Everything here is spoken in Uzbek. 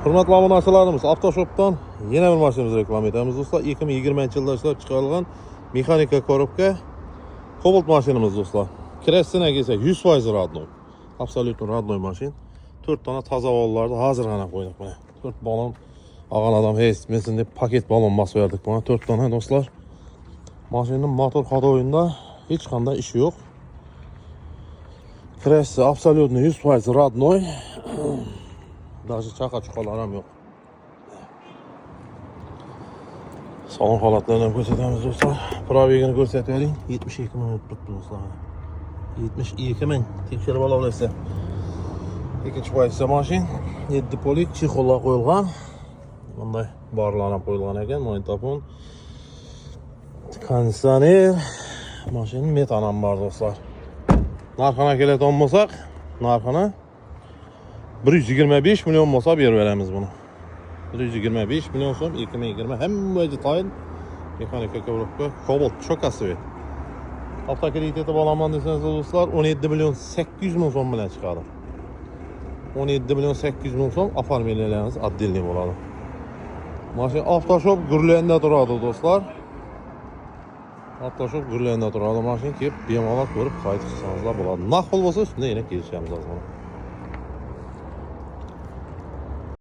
Hurmatli obunachilarimiz, Avtoshopdan yana bir mashinamizni reklam etamiz do'stlar. 2020-yilda ishlab chiqarilgan mexanika korobka Cobalt mashinamiz do'stlar. Krasinaga kelsak 100% radnoy. Absolutno radnoy mashin. 4 tane toza balonlarni hozirgina qo'ydik mana. 4 balon olgan odam hesmesin deb paket balon bosib berdik mana 4 tane do'stlar. Mashinning motor xodoyinda hech qanday ish yo'q. Krasi absolutno 100% radnoy. Даже chaqa chuqalar ham yo'q. Salon holatlarini ham ko'rsatamiz do'stlar. Probegini ko'rsatib bering. 72 ming o'tibdi do'stlar. 72 ming tekshirib olasizlar. Ikkinchi pozitsiya mashin 7 polik chexollar qo'yilgan. Bunday barlar ham qo'yilgan ekan. Magnitofon, konditsioner, mashinning metan ham bor do'stlar. Narxini keladigan bo'lsak, narxini 125 milyon bo'lsa berib beramiz buni. 125 milyon so'm 2020 hamma detayl mexanika korobka Cobalt chokasi. Avtokrediti olaman desangiz do'stlar 17 milyon 800 ming so'm bilan chiqadi. 17 milyon 800 ming so'm оформлениyangiz отдельный bo'ladi. Mashina Avtoshop Gurlenda turadi do'stlar. Avtoshop Gurlenda turadi. Mashina kelib bemalol ko'rib qaytib qilsangiz bo'ladi. Naqd pul bo'lsa shunday yana kelishamiz hozir.